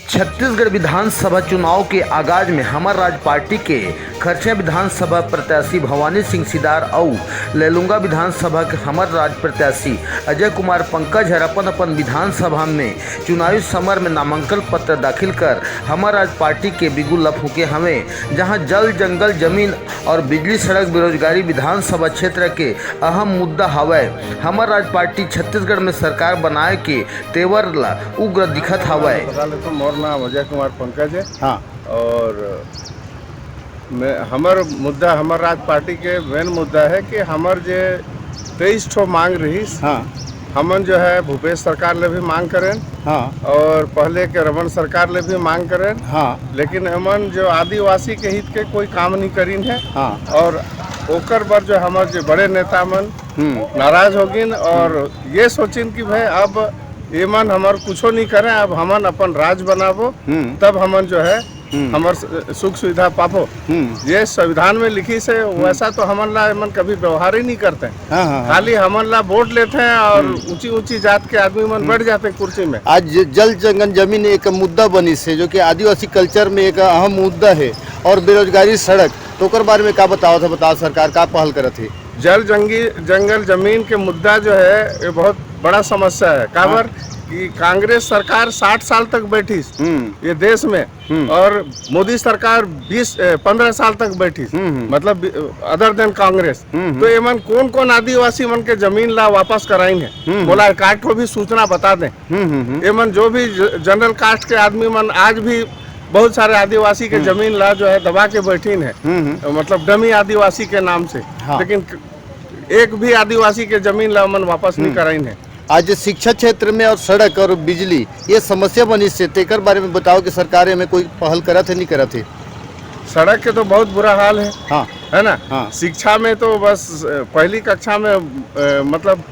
छत्तीसगढ़ विधानसभा चुनाव के आगाज में हमर राज पार्टी के खरसिया विधानसभा प्रत्याशी भवानी सिंह सिदार और लेलुंगा विधानसभा के हमर राज प्रत्याशी अजय कुमार पंकज हर अपन विधानसभा में चुनावी समर में नामांकन पत्र दाखिल कर हमर राज पार्टी के बिगुल फूके हमें, जहां जल जंगल जमीन और बिजली सड़क बेरोजगारी विधानसभा क्षेत्र के अहम मुद्दा हवय। हमर राज पार्टी छत्तीसगढ़ में सरकार बनाए के तेवर ला उग्र दिखत हवय। नाम अजय कुमार पंकज है। हाँ। और हमार मुद्दा हमार राज पार्टी के मेन मुद्दा है कि हमार जे 23 ठो मांग रही। हाँ। हमन जो है भूपेश सरकार ले भी मांग करें। हाँ। और पहले के रमन सरकार ले भी मांग करें। हाँ। लेकिन हमन जो आदिवासी के हित के कोई काम नहीं करीन है। हाँ। और ओकर पर जो हमारे जो बड़े नेता मन नाराज होगिन और ये सोचिन कि भाई अब ये मन हमार कुछो नहीं करें, अब हमन अपन राज बनाबो तब हमन जो है हमार सुख सुविधा पाबो। ये संविधान में लिखी से वैसा तो हमन ला मन कभी व्यवहार ही नहीं करते। खाली हमन ला वोट लेते हैं और ऊंची ऊंची जात के आदमी मन बैठ जाते हैं कुर्सी में। आज जल जंगल जमीन एक मुद्दा बनी से जो कि आदिवासी कल्चर में एक अहम मुद्दा है और बेरोजगारी सड़क, तो ओकर बारे में का बताओ सरकार का पहल करत है? जल जंगल जमीन के मुद्दा जो है ये बहुत बड़ा समस्या है। काबर कि कांग्रेस सरकार 60 साल तक बैठी ये देश में और मोदी सरकार 15 साल तक बैठी, मतलब अदर देन कांग्रेस। तो ये मन कौन आदिवासी मन के जमीन ला वापस कराएंगे, बोला कास्ट को भी सूचना बता दें। ये मन जो भी जनरल कास्ट के आदमी मन आज भी बहुत सारे आदिवासी के जमीन ला जो है दबा के बैठीन है, मतलब डमी आदिवासी के नाम से। हाँ। लेकिन एक भी आदिवासी के जमीन ला मन वापस नहीं कराइन है। आज शिक्षा क्षेत्र में और सड़क और बिजली ये समस्या बनी से तेकर बारे में बताओ कि सरकार में कोई पहल करत है नहीं करत है? सड़क के तो बहुत बुरा हाल है। हाँ। है ना। हाँ। शिक्षा में तो बस पहली कक्षा में मतलब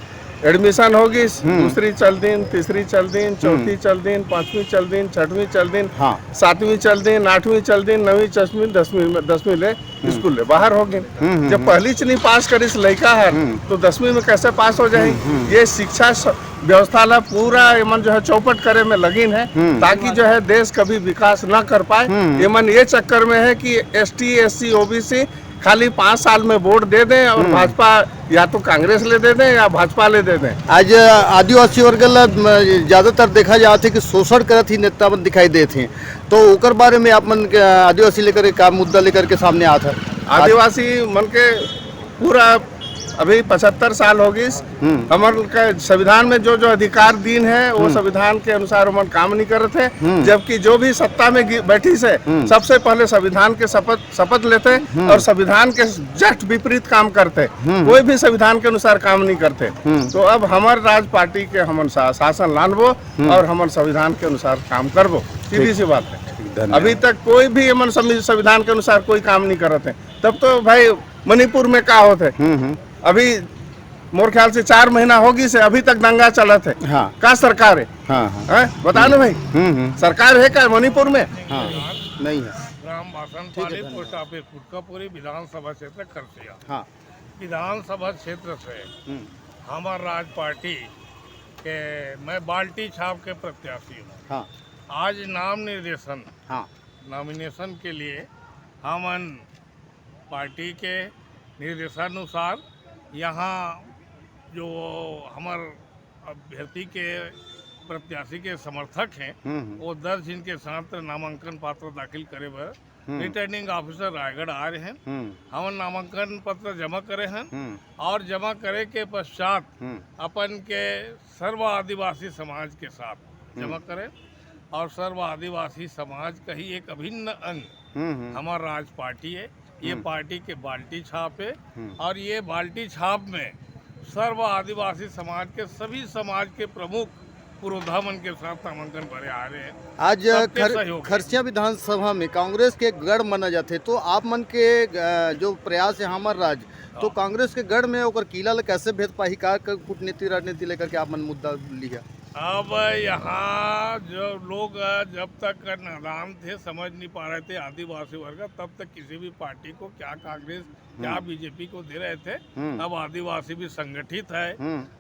एडमिशन होगी, दूसरी चल दिन, तीसरी चल दिन, चौथी चल दिन, पांचवी चल दिन, छठवीं चल दिन, हाँ। सातवीं चल दिन, आठवीं चल दिन, नवीं चश्मी, दसवीं ले स्कूल ले बाहर हो गए। जब पहली च नहीं पास करिस लड़का है तो 10वीं में कैसे पास हो जाए? ये शिक्षा व्यवस्था ला पूरा मन जो है चौपट करे में लगिन है ताकि जो है देश कभी विकास न कर पाए। ये मन ये चक्कर में है कि ST SC OBC खाली 5 साल में वोट दे दें और भाजपा या तो कांग्रेस ले दे दें या भाजपा ले दे दें। आज आदिवासी वर्ग ज्यादातर देखा जाता है कि शोषण करत ही नेता मन दिखाई देते हैं, तो ओकर बारे में आप मन आदिवासी लेकर का मुद्दा लेकर के सामने आता है? आदिवासी मन के पूरा अभी 75 साल हो गई। हमारे संविधान में जो अधिकार दीन है वो संविधान के अनुसार मन काम नहीं करते थे। जबकि जो भी सत्ता में बैठी से सबसे पहले संविधान के शपथ लेते और संविधान के जस्ट विपरीत काम करते, कोई भी संविधान के अनुसार काम नहीं करते। तो अब हमारे राज पार्टी के हम शासन लानबो और हम संविधान के अनुसार काम करबो, सीधी सी बात है। अभी तक कोई भी संविधान के अनुसार कोई काम नहीं करते। तब तो भाई मणिपुर में क्या होते, अभी मोर ख्याल से 4 महीना होगी से अभी तक दंगा चला थे। हाँ। का सरकार है? हाँ। हाँ। बता ना भाई, सरकार है क्या मणिपुर में? हाँ। नहीं है। ग्राम बासनपाली पोस्ट ऑफिस पुटकापुरी विधानसभा क्षेत्र खरसिया। हाँ। विधानसभा क्षेत्र से हमार राज पार्टी के मैं बाल्टी छाप के प्रत्याशी हूँ। हाँ। आज नाम निर्देशन, हाँ, नॉमिनेशन के लिए हमन पार्टी के निर्देशानुसार यहाँ जो हमार अभ्यर्थी के प्रत्याशी के समर्थक हैं वो 10 दिन के साथ नामांकन पत्र दाखिल करे बर रिटर्निंग ऑफिसर रायगढ़ आ रहे हैं। हम नामांकन पत्र जमा करे हैं और जमा करे के पश्चात अपन के सर्व आदिवासी समाज के साथ जमा करें और सर्व आदिवासी समाज का ही एक अभिन्न अंग हमारा राज पार्टी है। ये पार्टी के बाल्टी छाप है और ये बाल्टी छाप में सर्व आदिवासी समाज के सभी समाज के प्रमुख पुरोधा मन के साथ नामांकन भरे आ रहे हैं। आज खरसिया विधानसभा में कांग्रेस के गढ़ माना जाते, तो आप मन के जो प्रयास है हमार राज, तो कांग्रेस के गढ़ में ओकर किला कैसे भेद पाही का कूटनीति राजनीति लेकर के आप मन मुद्दा लिया? अब यहाँ जो लोग जब तक नादान थे, समझ नहीं पा रहे थे आदिवासी वर्ग, तब तक किसी भी पार्टी को क्या कांग्रेस क्या बीजेपी को दे रहे थे। अब आदिवासी भी संगठित है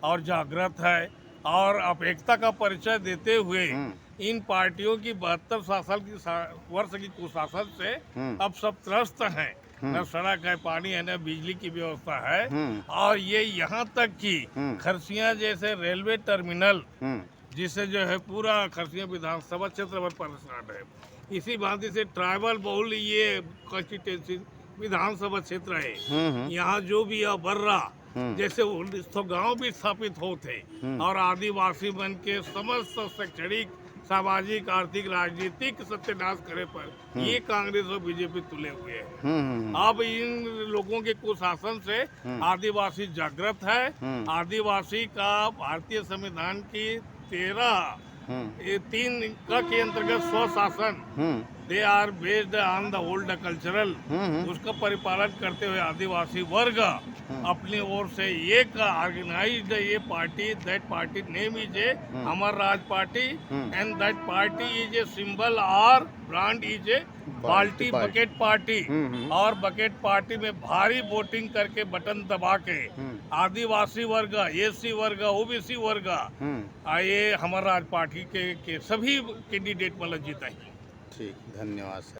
और जागृत है और अपेक्षता का परिचय देते हुए इन पार्टियों की 72 वर्ष की कुशासन से अब सब त्रस्त हैं। न सड़क है, पानी है, न बिजली की व्यवस्था है। और ये यहाँ तक कि खरसिया जैसे रेलवे टर्मिनल जिससे जो है पूरा खरसिया विधानसभा क्षेत्र में परेशान है। इसी भांति से ट्राइबल बहुल ये कॉन्स्टिट्यूंसी विधानसभा क्षेत्र है। यहाँ जो भी बर्रा जैसे 1900 गांव भी स्थापित होते और आदिवासी मन के समस्त शैक्षणिक, सामाजिक, आर्थिक, राजनीतिक सत्यानाश करे पर ये कांग्रेस और बीजेपी तुले हुए हैं। अब इन लोगों के कुशासन से आदिवासी जागृत है। आदिवासी का भारतीय संविधान की 3 के अंतर्गत स्वशासन, they are based on the old cultural, उसका परिपालन करते हुए आदिवासी वर्ग अपनी ओर से एक ऑर्गेनाइज्ड ये party, that party name is a Amar Raj party and that party is a symbol और ब्रांड इज ए बाल्टी बकेट पार्टी। और बकेट पार्टी में भारी वोटिंग करके बटन दबा के आदिवासी वर्ग, एससी वर्ग, ओबीसी वर्ग ये हमारा राज पार्टी के सभी कैंडिडेट मतलब जीता है। ठीक, धन्यवाद सर।